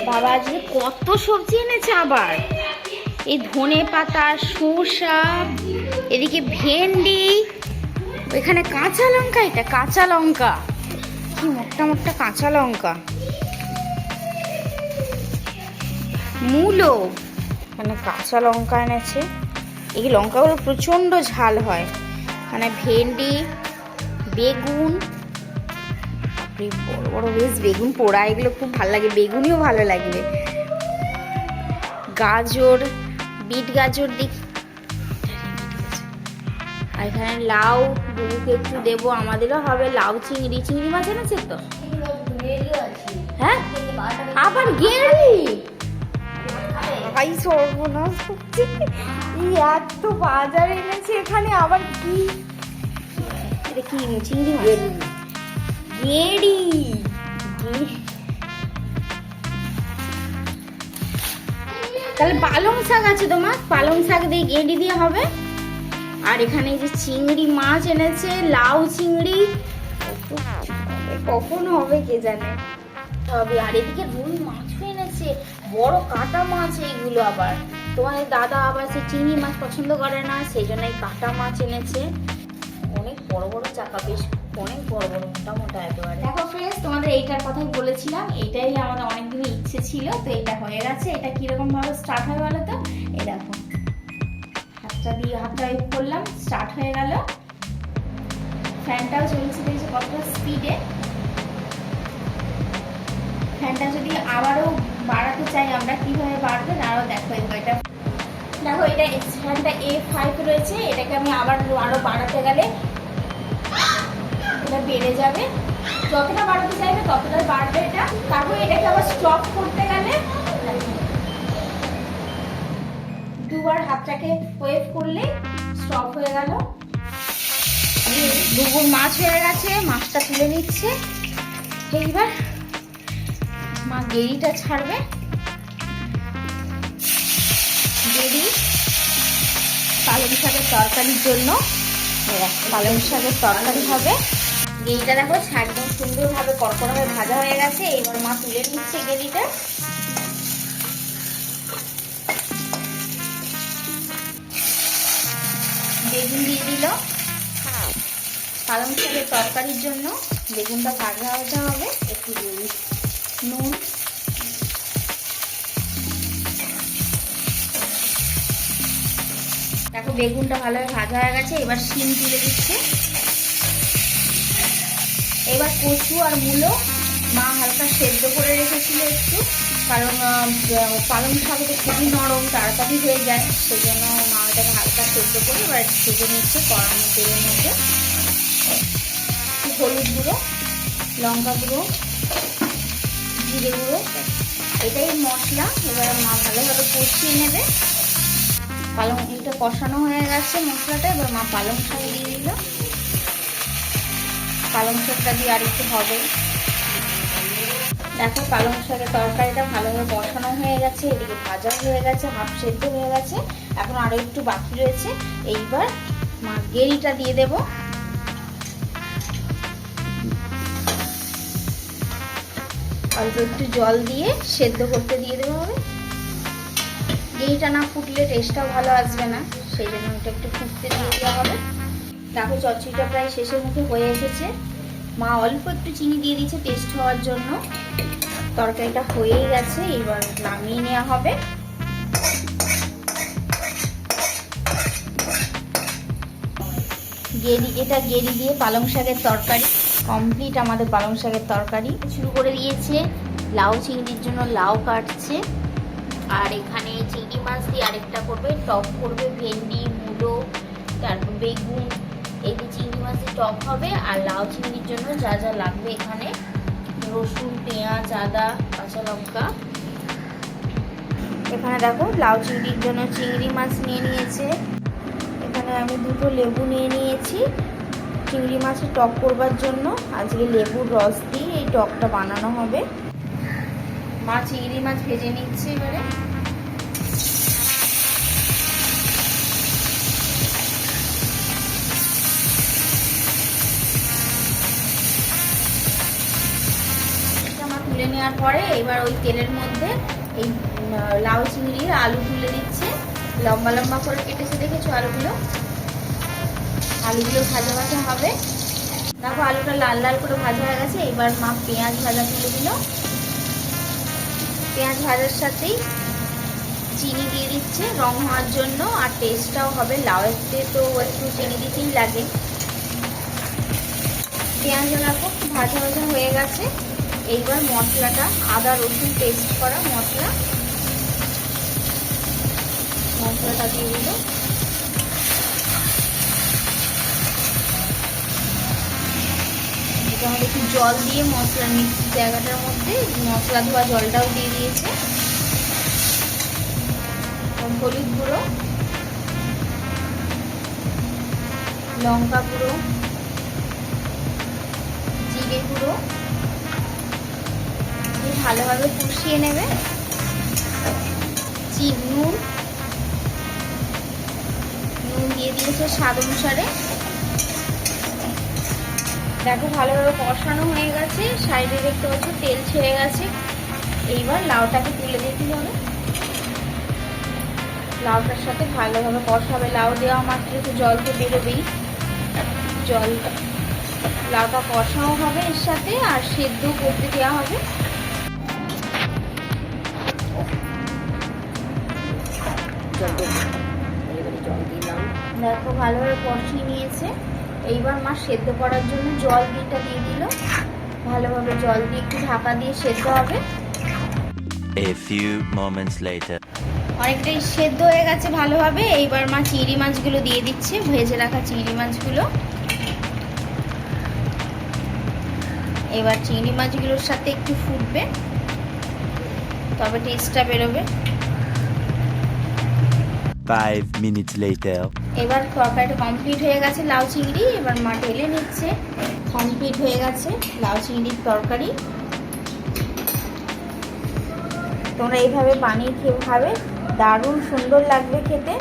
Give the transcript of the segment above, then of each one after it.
বাবা আজকে কত সবজি এনেছে আবার। এই ধনে পাতা, শসা, এদিকে ভেন্ডি, এখানে কাঁচা লঙ্কা, এটা কাঁচা লঙ্কা, কি মোটা মোটা কাঁচা লঙ্কা, মূলো, মানে কাঁচা লঙ্কা এনেছে। এই লঙ্কাগুলো প্রচণ্ড ঝাল হয়। মানে ভেন্ডি, বেগুন, বড় বড় বেশ বেগুন পোড়া, এগুলো খুব ভালো লাগে, বেগুনিও ভালো লাগবে। গাজর, বিট গাজর দেখি, আর এখানে লাউ, বুবুকে একটু দেবো, আমাদেরও হবে লাউ। চিংড়ি, চিংড়ি মাছ এনেছে তো। হ্যাঁ আবার গেড়ি, ভাই সর্বনাশ করছে। এত বাজার এনেছে এখানে, আবার কি এটা, কি চিংড়ি মাছ, গেড়ি। তাহলে পালং শাক আছে তোমার, পালং শাক দিয়ে গেঁড়ি দিয়ে হবে। আর এখানে যে চিংড়ি মাছ এনেছে, লাউ চিংড়ি, কখন হবে কে জানে হবে। আর এদিকে রুই মাছও এনেছে, বড় কাটা মাছ এইগুলো। আবার তোমার দাদা আবার সে চিংড়ি মাছ পছন্দ করে না, সেই জন্য এই কাটা মাছ এনেছে। অনেক বড় বড় চাকা, বেশ অনেক বড় বড় মোটা মোটা একেবারে। দেখো ফ্রেন্ডস, তোমাদের এইটার কথাই বলেছিলাম, এইটাই আমাদের অনেকদিনই ইচ্ছে ছিল, তো এটা হয়ে গেছে। এটা কিরকম ভাবে স্টার্ট হয়ে গেল, তো এই দেখো হাতটা দিয়ে হাতটা ওয়েভ করলাম, স্টার্ট হয়ে গেল। ফ্যানটাও চলছে, দেখছো কতটা স্পিডে। ফ্যানটা যদি আবারও বাড়াতে চাই আমরা, কিভাবে বাড়বে আরো দেখো। এটা দেখো, এটা ফ্যানটা A5 রয়েছে, এটাকে আমি আরো বাড়াতে গেলে এটা বেড়ে যাবে। যতটা বাড়াতে চাইবে ততটাই বাড়বে এটা। তারপর এটাকে আবার স্টপ করতে গেলে দুবার হাতটাকে ওয়েভ করলে স্টপ হয়ে গেল। দুগুণ মাছ হয়ে গেছে, মাছটা তুলে নিচ্ছে। এইবার মা গেড়িটা ছাড়বে। গেড়ি পালং শাকের তরকারির জন্য, পালং শাকের তরকারি হবে। গেড়িটা দেখো একদম সুন্দরভাবে কড়কড়া হয়ে ভাজা হয়ে গেছে। এবার মা তুলে নিচ্ছে গেড়িটা। বেগুন দিয়ে দিল পালং শাকের তরকারির জন্য। বেগুনটা ভাজা ভাজা হবে, একটু নুন, দেখো বেগুনটা ভালোভাবে ভাজা হয়ে গেছে। এবার শিম তুলে দিচ্ছে। এবার কচু আর মূলো মা হালকা সেদ্ধ করে রেখেছিল একটু, কারণ পালং শাক তো খুবই নরম, তাড়াতাড়ি হয়ে যায়, সেই জন্য মা ওটাকে হালকা সেদ্ধ করে এবার ভেজে নিচ্ছে কড়ানো তেলের মধ্যে। হলুদ গুঁড়ো, লঙ্কা গুঁড়ো, জিরে গুঁড়ো, এটাই মশলা। এবার মা ভালোভাবে কষিয়ে নেবে। পালং এটা কষানো হয়ে গেছে মশলাটা, এবার মা পালং শাক দিয়ে দিল। পালং শাকটা দিয়ে আর একটু হবে। দেখো পালং শাকের তরকারিটা ভালোভাবে বসানো হয়ে গেছে, এদিকে ভাজা হয়ে গেছে, হাফ সেদ্ধ হয়ে গেছে, এখন আরো একটু বাকি রয়েছে। এইবার মা গেড়িটা দিয়ে দেব। অল্প একটু জল দিয়ে সেদ্ধ করতে দিয়ে দেবো হবে। গেড়িটা না ফুটলে টেস্টটাও ভালো আসবে না, সেই জন্য এটা একটু ফুটতে দিয়ে দেওয়া হবে। দেখো চচ্চড়িটা প্রায় শেষের মুখে হয়ে এসেছে। মা অল্প একটু চিনি দিয়ে দিয়েছে টেস্ট হওয়ার জন্য। তরকারিটা হয়েই গেছে, এবার নামিয়ে নেওয়া হবে। এটা গেড়ি দিয়ে পালং শাকের তরকারি কমপ্লিট। আমাদের পালং শাকের তরকারি শুরু করে দিয়েছে। লাউ চিংড়ির জন্য লাউ কাটছে, আর এখানে চিংড়ি মাছ দিয়ে আরেকটা করবে, টক করবে, ভেন্ডি, মূলো, তারপর বেগুন, এই যে চিংড়ি মাছের টক হবে। আর লাউ চিংড়ির জন্য যা যা লাগবে এখানে রসুন, পেঁয়াজ, আদা, কাঁচা লঙ্কা। এখানে দেখো লাউ চিংড়ির জন্য চিংড়ি মাছ নিয়ে নিয়েছে। এখানে আমি দুটো লেবু নিয়ে নিয়েছি চিংড়ি মাছের টক করবার জন্য। আজকে লেবুর রস দিয়ে এই টকটা বানানো হবে। মা চিংড়ি মাছ ভেজে নিচ্ছে এবারে। তুলে নেওয়ার পরে এবার ওই তেলের মধ্যে এই লাউ চিংড়ির আলু তুলে দিচ্ছে। লম্বা লম্বা করে কেটেছে, দেখেছো আলুগুলো? আলুগুলো ভাজা ভাজা হবে। দেখো আলুটা লাল লাল করে ভাজা হয়ে গেছে। এবার মা পেঁয়াজ ভাজা তুলে দিল। পেঁয়াজ ভাজার সাথেই চিনি দিয়ে দিচ্ছে রং হওয়ার জন্য, আর টেস্টটাও হবে। লাউতে তো একটু চিনি দিতেই লাগে। পেঁয়াজ দেখো ভাজা ভাজা হয়ে গেছে। এইবার মশলাটা, আদা রসুন পেস্ট করা মশলাটা দিয়ে দিল। এটা আমাদের একটু জল দিয়ে মশলা মিক্সির জায়গাটার মধ্যে মশলা ধোয়া জলটাও দিয়ে দিয়েছে। হলুদ গুঁড়ো, লঙ্কা গুঁড়ো, জিরে গুঁড়ো দিয়ে ভালোভাবে কষিয়ে নেবে। নুন দিয়ে দিয়েছে স্বাদ অনুসারে। দেখো ভালোভাবে কষানো হয়ে গেছে। সাইডে দেখতে পাচ্ছ তেল ছেড়ে গেছে। এইবার লাউটাকে তুলে দিতে হবে। লাউটার সাথে ভালোভাবে কষাবে। লাউ দেওয়া মাত্র একটু জল তো বেরোবেই। লাউটা কষাও হবে এর সাথে, আর সেদ্ধ করতে দেওয়া হবে। দেখো ভালোভাবে কষিয়ে নিয়েছে। এইবার মা সেদ্ধ করার জন্য জল দিয়ে দিল। ভালোভাবে জল দিয়ে একটু ঢাকা দিয়ে সেদ্ধ হবে। A few moments later. অনেকটাই সেদ্ধ হয়ে গেছে ভালোভাবে। এইবার মা চিংড়ি মাছগুলো দিয়ে দিচ্ছে, ভেজে রাখা চিংড়ি মাছগুলো। এবার চিংড়ি মাছগুলোর সাথে একটু ফুটবে, তবে টেস্টটা বেরোবে। 5 minutes later. এবার তরকারিটা কমপ্লিট হয়ে গেছে লাউ চিংড়ি। এবার মা ঢেলে নিচ্ছে। কমপ্লিট হয়ে গেছে লাউ চিংড়ির তরকারি। তোমরা এইভাবে বানিয়ে খাবে, দারুণ সুন্দর লাগবে খেতে।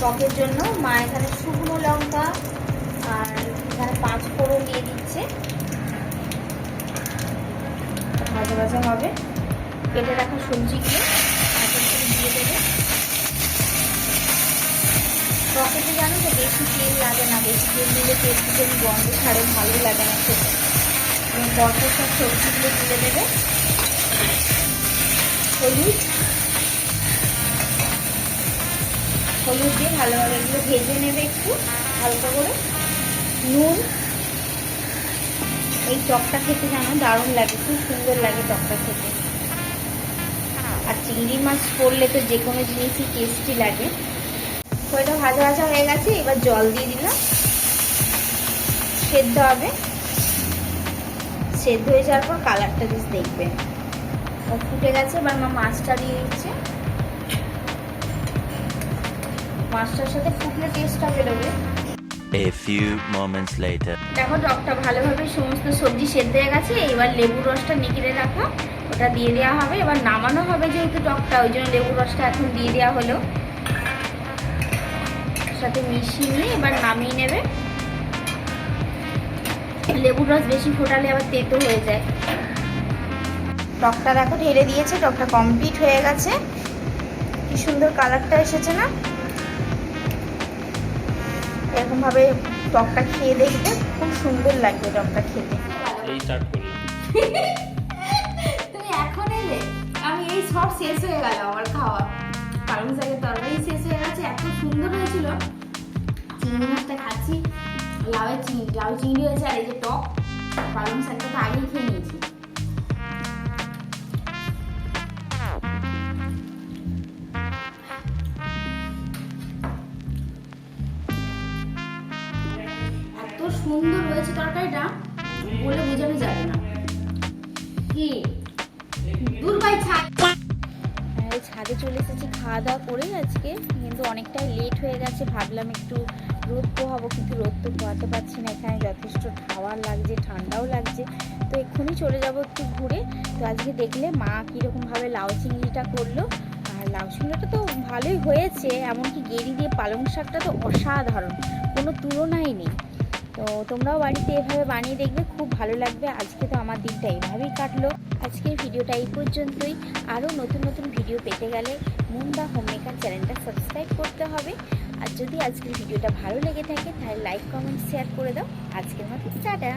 টকের জন্য মা এখানে শুকনো লঙ্কা আর এখানে 5 ফোড়ন দিয়ে দিচ্ছে। ভাজা ভাজা হবে। কেটে রাখা সবজিগুলো দিয়ে দেবে। টকেতে জানো তো বেশি তেল লাগে না, বেশি তেল দিলে তেল গন্ধ ছাড়ে, ভালো লাগে না খেতে। পরপর সব সবজিগুলো তুলে দেবে। হলুদ দিয়ে ভালোভাবে এগুলো ভেজে নেবে একটু হালকা করে। নুন। এই টকটা খেতে জানো দারুণ লাগে, খুব সুন্দর লাগে টকটা খেতে। আর চিংড়ি মাছ পড়লে তো যে কোনো জিনিসই টেস্টি লাগে। তো এটা ভাজা ভাজা হয়ে গেছে। এবার জল দিয়ে দিলাম, সেদ্ধ হবে। সেদ্ধ হয়ে যাওয়ার পর কালারটা বেশ দেখবে ফুটে গেছে। এবার মা মাছটা দিয়ে দিচ্ছে। মাছটার সাথে ফুটলে টেস্টটা বেরোবে। A few moments later. দেখো টকটা ভালোভাবে সমস্ত সবজি সেদ্ধ হয়ে গেছে। এবার লেবুর রসটা নিগড়ে রাখা ওটা দিয়ে দেওয়া হবে। এবার নামানো হবে যেহেতু টকটা, ওই জন্য লেবুর রসটা এখন দিয়ে দেওয়া হলো। সাথে মিশিয়ে নিয়ে এবার নামিয়ে নেবে। লেবুর রস বেশি ফোটালে আবার তেতো হয়ে যায়। টকটা দেখো ঢেলে দিয়েছে। টকটা কমপ্লিট হয়ে গেছে। কি সুন্দর কালারটা এসেছে না? এরকম ভাবে টকটা খেয়ে দেখবে, খুব সুন্দর লাগবে টকটা খেতে। তুমি এখন এলে, আমি এই সব শেষ হয়ে গেল আমার খাওয়া। পালং শাকের তরকারি শেষ হয়ে গেছে। এত সুন্দর হয়েছিল। চিংড়ি মাছটা খাচ্ছি, লাউ চিংড়ি হয়েছে, আর এই যে টক পালং শাকটা তো আগেই খেয়ে নিয়েছি। এত সুন্দর হয়েছে তরকারিটা, বলে বোঝানো যাবে না। কি দূর ভাই ছাদে চলে এসেছি খাওয়া দাওয়া করে আজকে, কিন্তু অনেকটাই লেট হয়ে গেছে। ভাবলাম একটু রোদ পোহাবো, কিন্তু রোদ তো পোহাতে পারছি না। এখানে যথেষ্ট হাওয়া লাগছে, ঠান্ডাও লাগছে। তো এক্ষুনি চলে যাব একটু ঘুরে। তো আজকে দেখলে মা কীরকমভাবে লাউ চিংড়িটা করলো। আর লাউ চিংড়িটা তো ভালোই হয়েছে, এমনকি গেঁড়ি দিয়ে পালং শাকটা তো অসাধারণ, কোনো তুলনাই নেই। তো তোমরাও বাড়িতে এভাবে বানিয়ে দেখবে, খুব ভালো লাগবে। আজকে তো আমার দিনটা এইভাবেই কাটলো। আজকের ভিডিওটা এই পর্যন্তই। আরও নতুন নতুন ভিডিও পেতে গেলে মুনদা হোমমেকার চ্যানেলটা সাবস্ক্রাইব করতে হবে। আর যদি আজকের ভিডিওটা ভালো লেগে থাকে তাহলে লাইক, কমেন্ট, শেয়ার করে দাও। আজকের মতো টাটা।